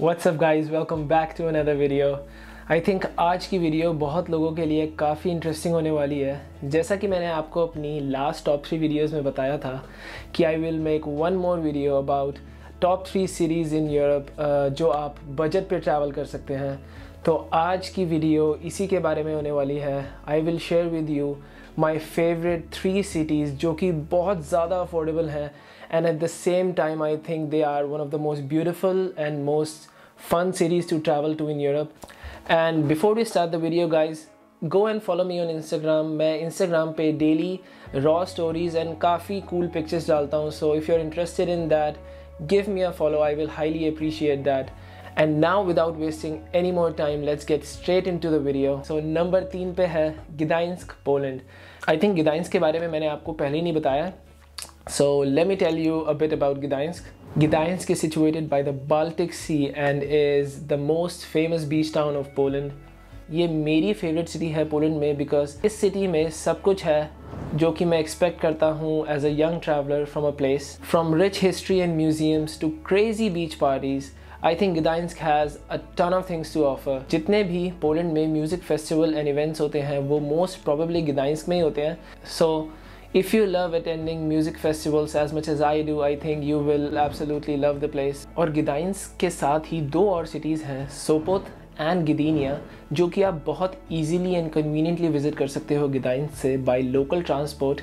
What's up guys, welcome back to another video. I think आज की video बहुत लोगों के लिए काफ़ी इंटरेस्टिंग होने वाली है। जैसा कि मैंने आपको अपनी लास्ट टॉप 3 वीडियोस में बताया था कि I will make one more video about top 3 cities in Europe जो आप बजट पे ट्रैवल कर सकते हैं। तो आज की वीडियो इसी के बारे में होने वाली है। I will share with you my favourite 3 cities जो कि बहुत ज़्यादा अफोर्डेबल हैं and at the same time I think they are one of the most beautiful and most fun cities to travel to in Europe. And before we start the video guys, go and follow me on Instagram. मैं Instagram पे daily raw stories and काफ़ी cool pictures डालता हूँ, so if you're interested in that, give me a follow. I will highly appreciate that. And now without wasting any more time, let's get straight into the video. So number 3 पे है Gdańsk, Poland. I think Gdańsk के बारे में मैंने आपको पहले ही नहीं बताया. So let me tell you a bit about Gdańsk. Gdańsk is situated by the Baltic Sea and is the most famous beach town of Poland. ये मेरी फेवरेट सिटी है पोलैंड में बिकॉज इस सिटी में सब कुछ है जो कि मैं एक्सपेक्ट करता हूँ as a young traveller from a place. From rich history and museums to crazy beach parties, I think Gdańsk has a ton of things to offer. जितने भी पोलैंड में म्यूजिक फेस्टिवल एंड इवेंट्स होते हैं वो most probably Gdańsk में ही होते हैं. So if you love attending music festivals as much as I do, I think you will absolutely love the place. और Gdańsk के साथ ही 2 और cities हैं, Sopot and Gdynia, जो कि आप बहुत easily and conveniently visit कर सकते हो Gdańsk से by local transport.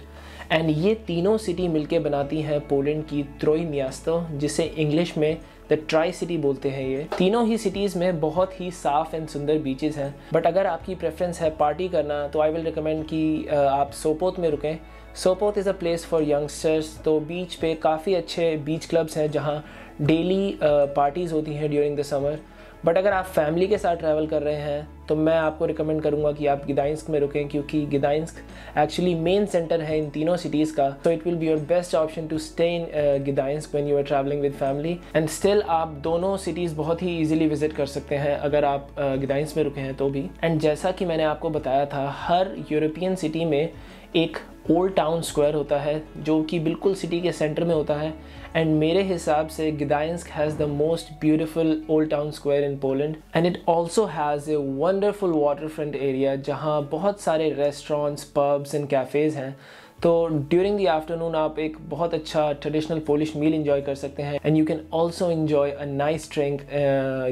एंड ये तीनों सिटी मिलके बनाती हैं पोलैंड की त्रोई-मियास्तो, जिसे इंग्लिश में द ट्राई सिटी बोलते हैं. ये तीनों ही सिटीज़ में बहुत ही साफ़ एंड सुंदर बीचेस हैं. बट अगर आपकी प्रेफरेंस है पार्टी करना तो आई विल रिकमेंड कि आप सोपोत में रुकें. Sopot is a place for youngsters. तो बीच पे काफ़ी अच्छे बीच क्लब्स हैं जहाँ डेली पार्टीज़ होती हैं ड्यूरिंग द समर. बट अगर आप फैमिली के साथ ट्रैवल कर रहे हैं तो मैं आपको रिकमेंड करूंगा कि आप Gdańsk में रुकें, क्योंकि Gdańsk एक्चुअली मेन सेंटर है इन तीनों सिटीज़ का. तो it will be your best option to stay in Gdańsk when you are travelling with family. And still आप दोनों सिटीज़ बहुत ही ईजिली विजिट कर सकते हैं अगर आप Gdańsk में रुके हैं तो भी. एंड जैसा कि मैंने आपको बताया था, हर यूरोपियन सिटी में एक ओल्ड टाउन स्क्वायर होता है जो कि बिल्कुल सिटी के सेंटर में होता है. एंड मेरे हिसाब से Gdańsk has the most beautiful old town square in Poland. And it also has a wonderful water front area जहाँ बहुत सारे रेस्टोरेंट्स, पब्स एंड कैफ़ेज़ हैं. तो ड्यूरिंग द आफ्टरनून आप एक बहुत अच्छा ट्रेडिशनल पोलिश मील इंजॉय कर सकते हैं. And you can also enjoy a nice drink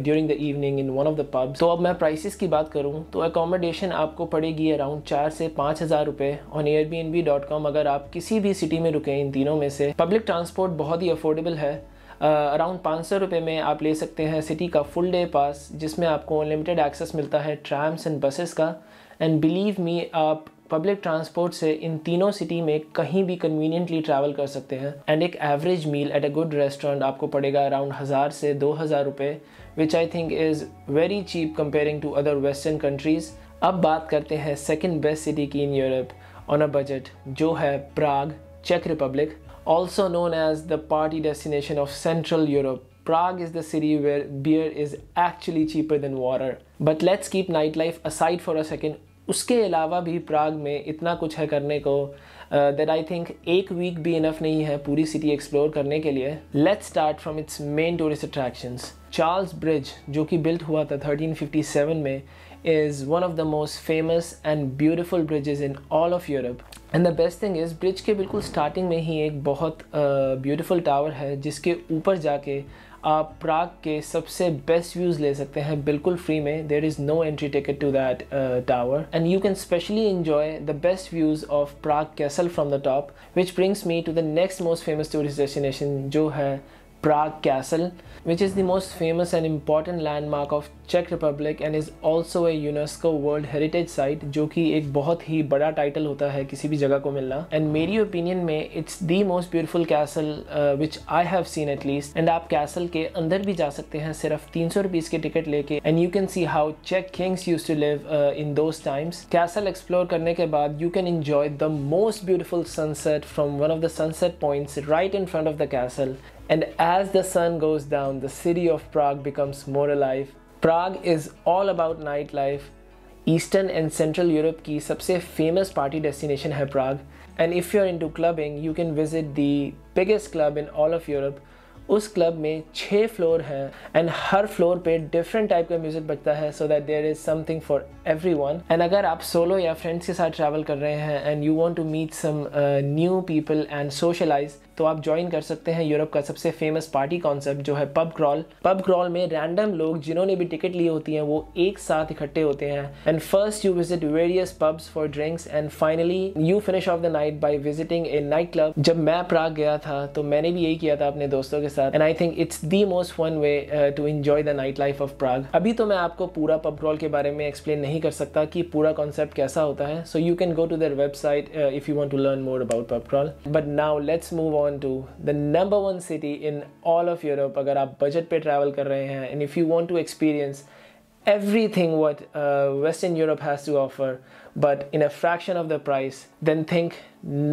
during the evening in one of the pubs. तो अब मैं प्राइसेस की बात करूं तो अकोमोडेशन आपको पड़ेगी अराउंड 4 से 5 हज़ार रुपये ऑन airbnb.com अगर आप किसी भी सिटी में रुकें इन तीनों में से. पब्लिक ट्रांसपोर्ट बहुत ही अफोर्डेबल है. अराउंड 500 रुपये में आप ले सकते हैं सिटी का फुल डे पास, जिसमें आपको अनलिमिटेड एक्सेस मिलता है ट्रैम्स एंड बसेस का. एंड बिलीव मी, आप पब्लिक ट्रांसपोर्ट से इन तीनों सिटी में कहीं भी कन्वीनियंटली ट्रैवल कर सकते हैं. एंड एक average meal at a good restaurant आपको पड़ेगा अराउंड 1000 से 2000 रुपये, which I think is very cheap comparing to other western countries. अब बात करते हैं सेकेंड बेस्ट सिटी की in Europe on a budget, जो है प्राग, चेक Republic. Also known as the party destination of Central Europe, Prague is the city where beer is actually cheaper than water. But let's keep nightlife aside for a second. उसके अलावा भी प्राग में इतना कुछ है करने को that I think एक वीक भी इनफ नहीं है पूरी सिटी एक्सप्लोर करने के लिए. Let's start from its main tourist attractions. Charles bridge, जो कि बिल्ट हुआ था 1357 में, is one of the most famous and beautiful bridges in all of Europe. And the best thing is, bridge के बिल्कुल स्टार्टिंग में ही एक बहुत ब्यूटीफुल टावर है जिसके ऊपर जाके आप प्राग के सबसे बेस्ट व्यूज़ ले सकते हैं बिल्कुल फ्री में. There is no entry ticket to that tower and you can specially enjoy the best views of Prague castle from the top, which brings me to the next most famous tourist destination, जो है Prague Castle, which is the most famous and important landmark of Czech Republic and is also a UNESCO World Heritage Site, जो कि एक बहुत ही बड़ा title होता है किसी भी जगह को मिलना. एंड मेरी ओपिनियन में it's the most beautiful castle which I have seen at least. And आप कैसल के अंदर भी जा सकते हैं सिर्फ 300 रुपीज़ के टिकट लेके. And you can see how चेक kings used to live in those times. Castle explore करने के बाद you can enjoy the most beautiful sunset from one of the sunset points right in front of the castle. And as the sun goes down, the city of Prague becomes more alive. Prague is all about nightlife. Eastern and Central Europe की सबसे famous party destination है Prague. And if you're into clubbing, you can visit the biggest club in all of Europe, उस club में 6 floor हैं and हर floor पे different type का music बजता है so that there is something for everyone. And अगर आप सोलो या फ्रेंड्स के साथ ट्रैवल कर रहे हैं and you want to meet some new people and socialise, तो आप ज्वाइन कर सकते हैं यूरोप का सबसे फेमस पार्टी कॉन्सेप्ट जो है पब क्रॉल। पब क्रॉल में रैंडम लोग जिन्होंने भी टिकट ली होती हैं वो एक साथ इकट्ठे होते हैं and first you visit various pubs for drinks and finally you finish off the night by visiting A night club. जब मैं प्राग गया था तो मैंने भी यही किया था अपने दोस्तों के साथ and I think it's the most fun way to enjoy the night life of Prague. अभी तो मैं आपको पूरा पब क्रॉल के बारे में एक्सप्लेन नहीं कर सकता कि पूरा कॉन्सेप्ट कैसा होता है, so you can go to their website if you want to learn more about pub crawl. But now let's move on to the number 1 city in all of Europe अगर आप बजट पे travel कर रहे हैं and if you want to experience everything what Western Europe has to offer but in a fraction of the price, then think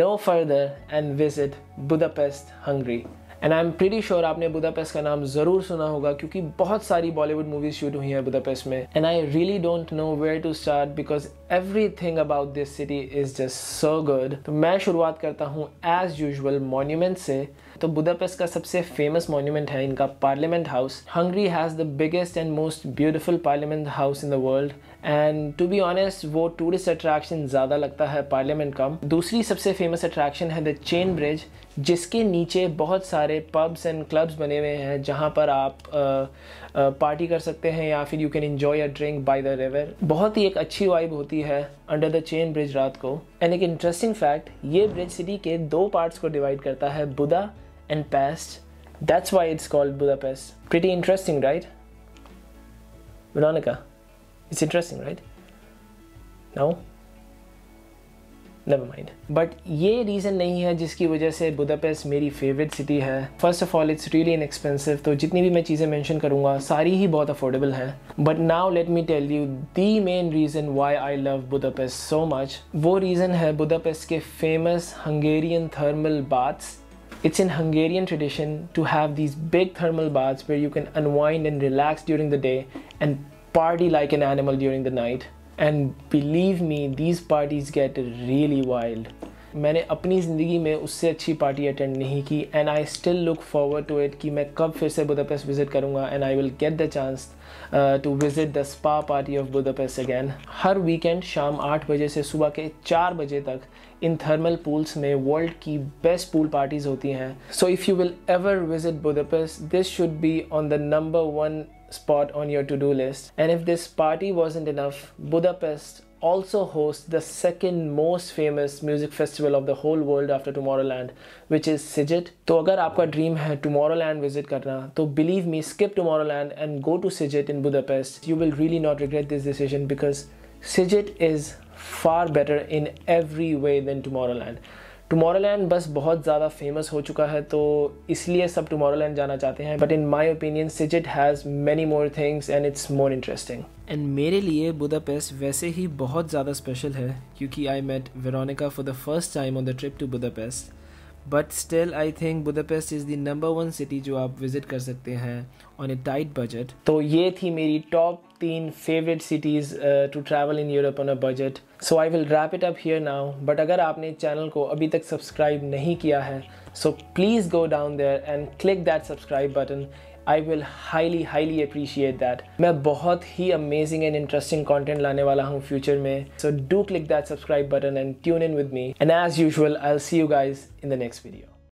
no further and visit Budapest, Hungary. And I am pretty sure आपने Budapest का नाम ज़रूर सुना होगा क्योंकि बहुत सारी Bollywood movies shoot हुई हैं बुदापेस्ट में and I really don't know where to start because everything about this city is just so good. तो मैं शुरुआत करता हूँ एज यूजुअल मॉन्यूमेंट से। तो बुदापेस्ट का सबसे फेमस मॉन्यूमेंट है इनका parliament house. Hungary has the biggest and most beautiful parliament house in the world and to be honest वो टूरिस्ट अट्रैक्शन ज़्यादा लगता है पार्लियामेंट कम। दूसरी सबसे फेमस अट्रैक्शन है द चेन ब्रिज, जिसके नीचे बहुत सारे पब्स एंड क्लब्स बने हुए हैं जहाँ पर आप पार्टी कर सकते हैं या फिर you can enjoy a drink by the river. बहुत ही एक अच्छी वाइब होती है अंडर द चेन ब्रिज रात को। एंड एक इंटरेस्टिंग फैक्ट, ये ब्रिज सिटी के 2 पार्ट्स को डिवाइड करता है, Buda and Pest. That's why it's called Budapest. Pretty interesting right Veronica? It's interesting right? No never mind. But ये रीज़न नहीं है जिसकी वजह से बुदापेस्ट मेरी फेवरेट सिटी है। First of all it's really inexpensive, तो जितनी भी मैं चीज़ें मेंशन करूँगा सारी ही बहुत अफोर्डेबल हैं। But now let me tell you the main reason why I love Budapest so much. वो रीज़न है बुदापेस्ट के famous Hungarian thermal baths. It's in Hungarian tradition to have these big thermal baths where you can unwind and relax during the day and party like an animal during the night. And believe me, these parties get really wild. मैंने अपनी ज़िंदगी में उससे अच्छी party attend नहीं की and I still look forward to it कि मैं कब फिर से बुदापेस्ट विज़िट करूँगा and I will get the chance to visit the spa party of Budapest again. हर वीकेंड शाम 8 बजे से सुबह के 4 बजे तक इन थर्मल पूल्स में वर्ल्ड की बेस्ट पूल पार्टीज़ होती हैं। So if you will ever visit Budapest, this should be on the number 1 spot on your to-do list. And if this party wasn't enough, Budapest also hosts the second most famous music festival of the whole world after Tomorrowland, which is Sziget. तो अगर आपका dream है Tomorrowland visit करना, तो believe me, skip Tomorrowland and go to Sziget in Budapest. You will really not regret this decision because Sziget is far better in every way than Tomorrowland. Tomorrowland बस बहुत ज़्यादा famous हो चुका है तो इसलिए सब टुमारोलैंड जाना चाहते हैं, but in my opinion Sziget has many more things and it's more interesting. And मेरे लिए बुदापेस्ट वैसे ही बहुत ज़्यादा स्पेशल है क्योंकि I met Veronica for the first time on the trip to Budapest. But still I think Budapest is the number 1 city जो आप visit कर सकते हैं ऑन ए टाइट बजट। तो ये थी मेरी top 3 favourite cities to travel in Europe on a budget. So I will wrap it up here now. But अगर आपने चैनल को अभी तक सब्सक्राइब नहीं किया है so please go down there and click that subscribe button. I will highly appreciate that. मैं बहुत ही अमेजिंग एंड इंटरेस्टिंग कंटेंट लाने वाला हूँ फ्यूचर में, so do click that subscribe button and tune in with me and as usual I will see you guys in the next video.